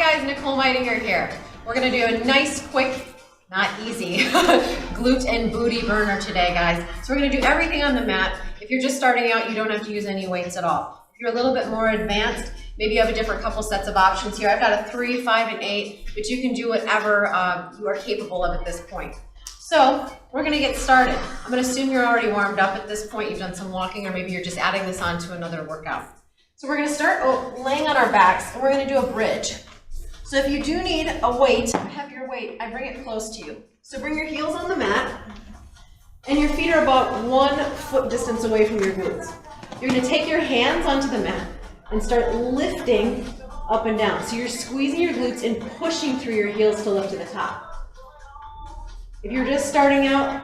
guys, Nicole Meidinger here. We're gonna do a nice, quick, not easy, glute and booty burner today, guys. So we're gonna do everything on the mat. If you're just starting out, you don't have to use any weights at all. If you're a little bit more advanced, maybe you have a different couple sets of options here. I've got a 3, 5, and 8, but you can do whatever you are capable of at this point. So we're gonna get started. I'm gonna assume you're already warmed up at this point. You've done some walking, or maybe you're just adding this on to another workout. So we're gonna start laying on our backs, and we're gonna do a bridge. So if you do need a weight, a heavier weight, I bring it close to you. So bring your heels on the mat, and your feet are about 1 foot distance away from your glutes. You're gonna take your hands onto the mat and start lifting up and down. So you're squeezing your glutes and pushing through your heels to lift to the top. If you're just starting out,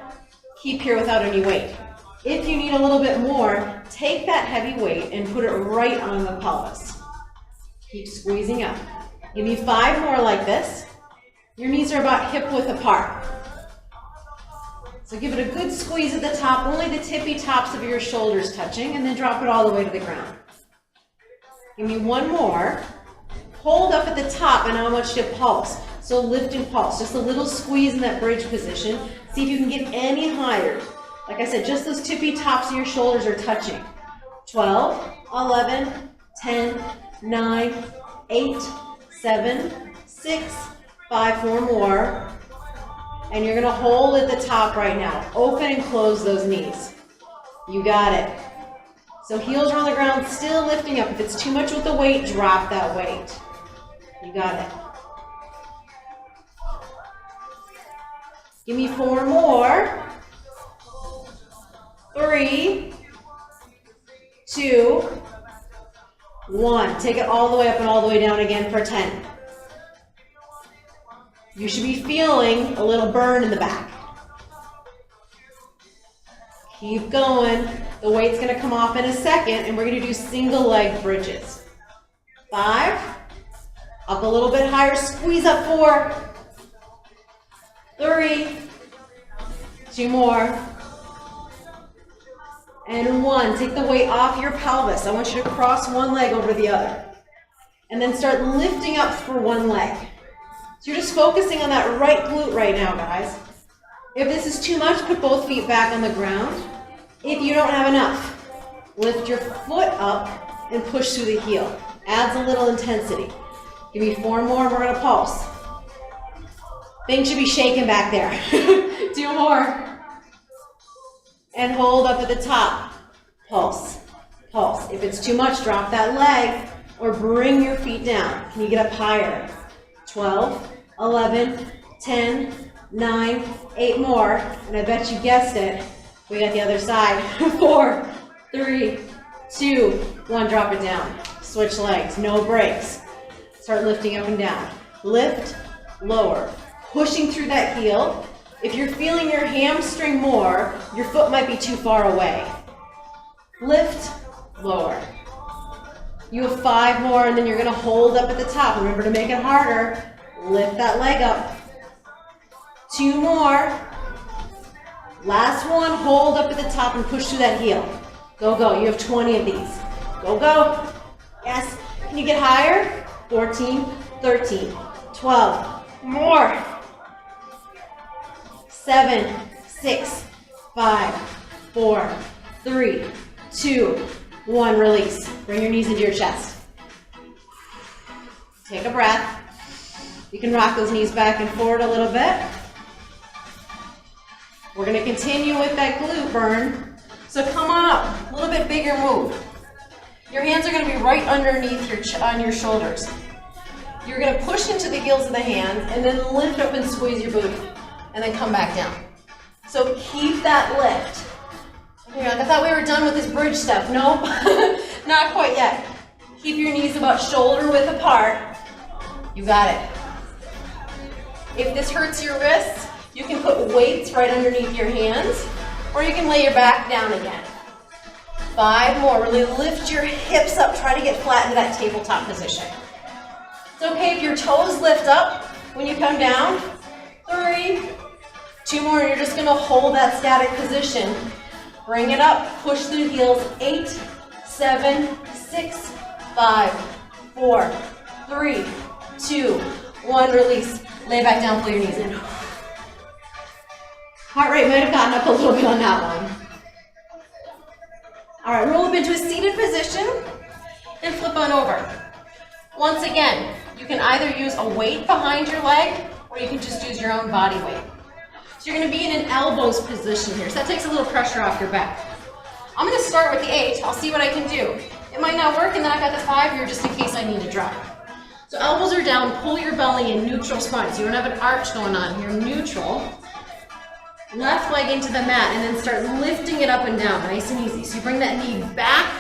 keep here without any weight. If you need a little bit more, take that heavy weight and put it right on the pelvis. Keep squeezing up. Give me 5 more like this. Your knees are about hip width apart. So give it a good squeeze at the top, only the tippy tops of your shoulders touching, and then drop it all the way to the ground. Give me 1 more. Hold up at the top, and I want you to pulse. So lift and pulse, just a little squeeze in that bridge position. See if you can get any higher. Like I said, just those tippy tops of your shoulders are touching. 12, 11, 10, 9, 8, 7, 6, 5, 4 more. And you're gonna hold at the top right now. Open and close those knees. You got it. So heels are on the ground, still lifting up. If it's too much with the weight, drop that weight. You got it. Give me 4 more. 3, 2, 1. Take it all the way up and all the way down again for 10. You should be feeling a little burn in the back. Keep going. The weight's gonna come off in a second, and we're gonna do single leg bridges. 5, up a little bit higher, squeeze up 4, 3, 2 more, and 1. Take the weight off your pelvis. I want you to cross one leg over the other, and then start lifting up for one leg. So you're just focusing on that right glute right now, guys. If this is too much, put both feet back on the ground. If you don't have enough, lift your foot up and push through the heel. Adds a little intensity. Give me 4 more, and we're gonna pulse. Things should be shaking back there. 2 more. And hold up at the top. Pulse, pulse. If it's too much, drop that leg or bring your feet down. Can you get up higher? 12, 11, 10, 9, 8 more. And I bet you guessed it. We got the other side. 4, 3, 2, 1. Drop it down. Switch legs, no breaks. Start lifting up and down. Lift, lower. Pushing through that heel. If you're feeling your hamstring more, your foot might be too far away. Lift, lower. You have 5 more, and then you're gonna hold up at the top. Remember to make it harder. Lift that leg up. 2 more. Last one, hold up at the top and push through that heel. Go, go, you have 20 of these. Go, go. Yes, can you get higher? 14, 13, 12, more. 7, 6, 5, 4, 3, 2, 1. Release. Bring your knees into your chest. Take a breath. You can rock those knees back and forward a little bit. We're going to continue with that glute burn. So come on up. A little bit bigger move. Your hands are going to be right underneath on your shoulders. You're going to push into the heels of the hands and then lift up and squeeze your booty. And then come back down. So keep that lift. I thought we were done with this bridge stuff. Nope, not quite yet. Keep your knees about shoulder width apart. You got it. If this hurts your wrists, you can put weights right underneath your hands, or you can lay your back down again. 5 more. Really lift your hips up. Try to get flat into that tabletop position. It's okay if your toes lift up when you come down. 3, 2 more, and you're just gonna hold that static position. Bring it up, push through the heels. 8, 7, 6, 5, 4, 3, 2, 1, release. Lay back down, pull your knees in. Heart rate might have gotten up a little bit on that one. All right, roll up into a seated position and flip on over. Once again, you can either use a weight behind your leg or you can just use your own body weight. So you're gonna be in an elbows position here, so that takes a little pressure off your back. I'm gonna start with the 8, I'll see what I can do. It might not work, and then I've got the 5 here just in case I need to drop. So elbows are down, pull your belly in, neutral spine. So you don't have an arch going on here, neutral. Left leg into the mat, and then start lifting it up and down, nice and easy. So you bring that knee back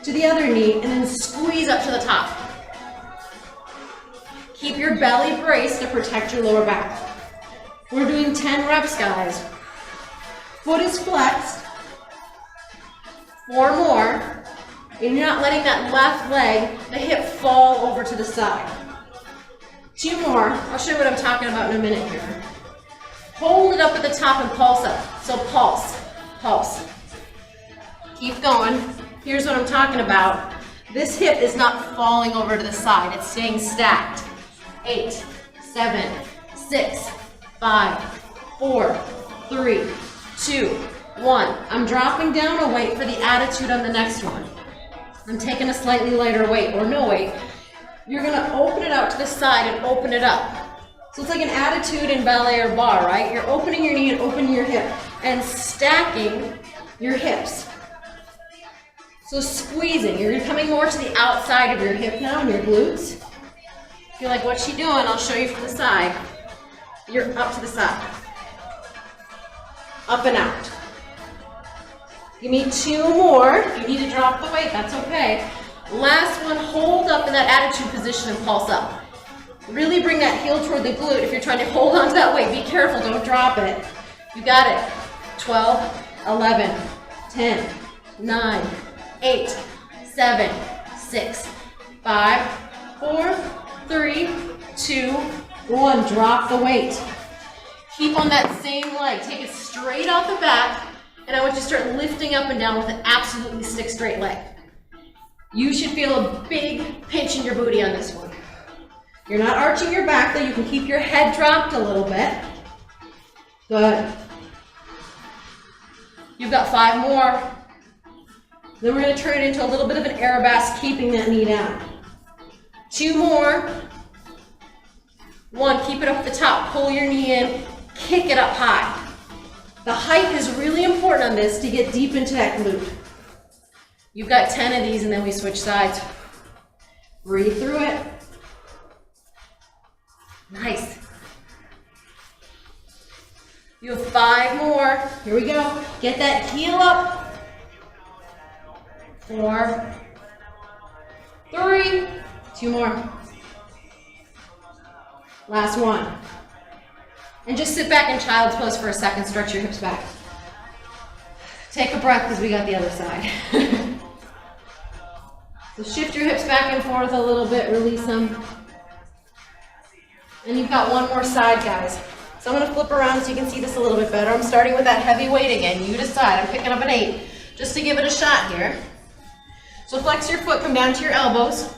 to the other knee, and then squeeze up to the top. Keep your belly braced to protect your lower back. We're doing 10 reps, guys. Foot is flexed. 4 more. And you're not letting that left leg, the hip, fall over to the side. 2 more. I'll show you what I'm talking about in a minute here. Hold it up at the top and pulse up. So pulse, pulse. Keep going. Here's what I'm talking about. This hip is not falling over to the side. It's staying stacked. 8, 7, 6, 5, 4, 3, 2, 1. I'm dropping down a weight for the attitude on the next one. I'm taking a slightly lighter weight or no weight. You're gonna open it out to the side and open it up. So it's like an attitude in ballet or bar, right? You're opening your knee and opening your hip and stacking your hips. So squeezing, you're coming more to the outside of your hip now and your glutes. If you're like, what's she doing? I'll show you from the side. You're up to the side. Up and out. Give me 2 more. If you need to drop the weight, that's okay. Last one, hold up in that attitude position and pulse up. Really bring that heel toward the glute if you're trying to hold on to that weight. Be careful, don't drop it. You got it. 12, 11, 10, 9, 8, 7, 6, 5, 4, 3, 2, 1. Drop the weight. Keep on that same leg. Take it straight out the back, and I want you to start lifting up and down with an absolutely stick straight leg. You should feel a big pinch in your booty on this one. You're not arching your back, though. You can keep your head dropped a little bit. Good. You've got 5 more. Then we're going to turn it into a little bit of an arabesque, keeping that knee down. 2 more. 1, keep it up at the top. Pull your knee in, kick it up high. The height is really important on this to get deep into that glute. You've got 10 of these, and then we switch sides. Breathe through it. Nice. You have 5 more. Here we go. Get that heel up. 4, 3, 2 more. Last one. And just sit back in child's pose for a second. Stretch your hips back. Take a breath because we got the other side. So shift your hips back and forth a little bit. Release them. And you've got 1 more side, guys. So I'm going to flip around so you can see this a little bit better. I'm starting with that heavy weight again. You decide. I'm picking up an 8 just to give it a shot here. So flex your foot, come down to your elbows.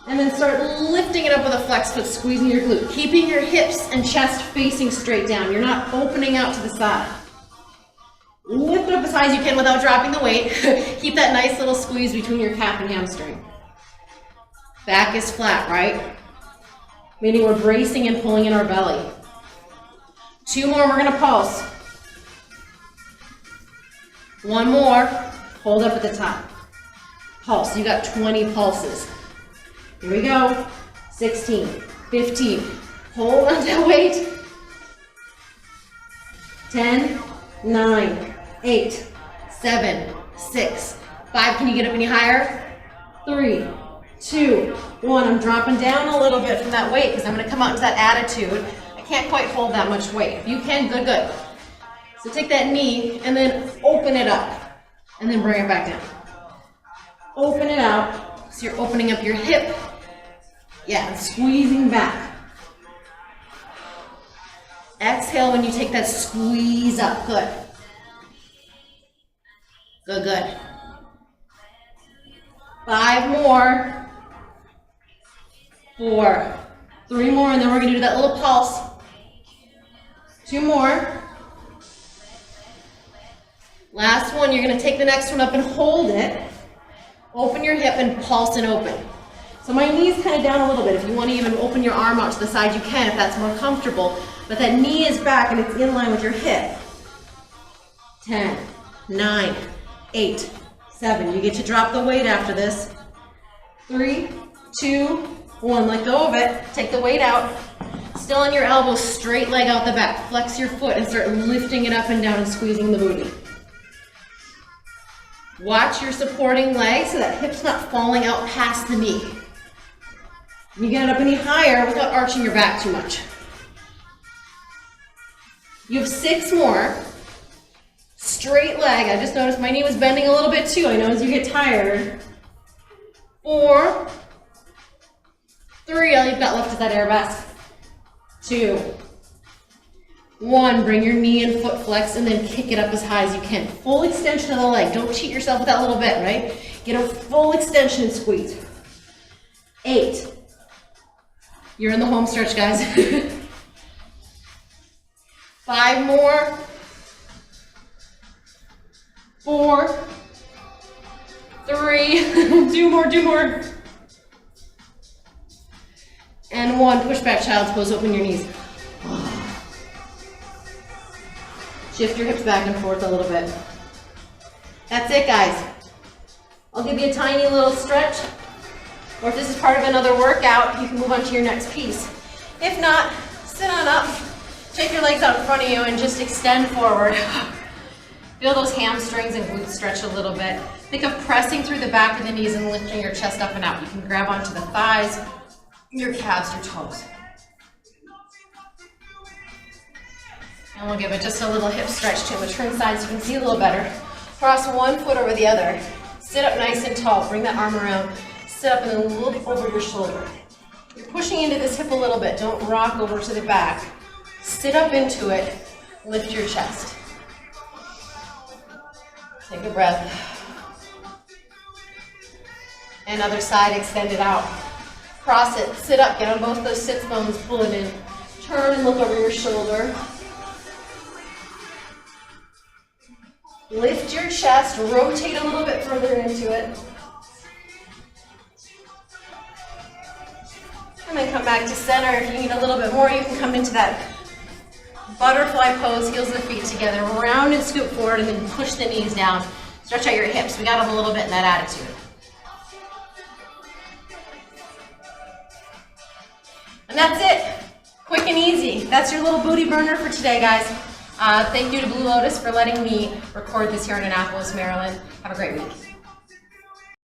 And then start lifting it up with a flex foot, squeezing your glute. Keeping your hips and chest facing straight down. You're not opening out to the side. Lift it up as high as you can without dropping the weight. Keep that nice little squeeze between your calf and hamstring. Back is flat, right? Meaning we're bracing and pulling in our belly. 2 more, we're gonna pulse. 1 more, hold up at the top. Pulse, you got 20 pulses. Here we go. 16, 15, hold on to that weight. 10, 9, 8, 7, 6, 5. Can you get up any higher? 3, 2, 1. I'm dropping down a little bit from that weight because I'm going to come out into that attitude. I can't quite hold that much weight. If you can, good, good. So take that knee and then open it up and then bring it back down. Open it out. So you're opening up your hip. Yeah, and squeezing back. Exhale when you take that squeeze up. Good. Good, good. 5 more. 4, 3 more, and then we're gonna do that little pulse. 2 more. Last one, you're gonna take the next one up and hold it. Open your hip and pulse and open. So my knee's kind of down a little bit. If you want to even open your arm out to the side, you can if that's more comfortable. But that knee is back and it's in line with your hip. 10, 9, 8, 7. You get to drop the weight after this. 3, 2, 1. Let go of it. Take the weight out. Still on your elbows, straight leg out the back. Flex your foot and start lifting it up and down and squeezing the booty. Watch your supporting leg so that hip's not falling out past the knee. You get it up any higher without arching your back too much. You have 6 more. Straight leg. I just noticed my knee was bending a little bit too. I know as you get tired. 4, 3, all you've got left is that arabesque. 2, 1, bring your knee and foot flex and then kick it up as high as you can. Full extension of the leg. Don't cheat yourself with that little bit, right? Get a full extension and squeeze. 8. You're in the home stretch, guys. 5 more. 4, 3, 2 more. And 1, push back child's pose, open your knees. Shift your hips back and forth a little bit. That's it, guys. I'll give you a tiny little stretch, or if this is part of another workout, you can move on to your next piece. If not, sit on up, take your legs out in front of you and just extend forward. Feel those hamstrings and glutes stretch a little bit. Think of pressing through the back of the knees and lifting your chest up and out. You can grab onto the thighs, your calves, your toes. And we'll give it just a little hip stretch too. We'll turn sides so you can see a little better. Cross one foot over the other. Sit up nice and tall. Bring that arm around. Sit up and then look over your shoulder. You're pushing into this hip a little bit. Don't rock over to the back. Sit up into it. Lift your chest. Take a breath. And other side, extend it out. Cross it, sit up, get on both those sits bones, pull it in. Turn and look over your shoulder. Lift your chest, rotate a little bit further into it. And then come back to center. If you need a little bit more, you can come into that butterfly pose, heels of the feet together, round and scoop forward, and then push the knees down. Stretch out your hips. We got them a little bit in that attitude. And that's it. Quick and easy. That's your little booty burner for today, guys. Thank you to Blue Lotus for letting me record this here in Annapolis, Maryland. Have a great week.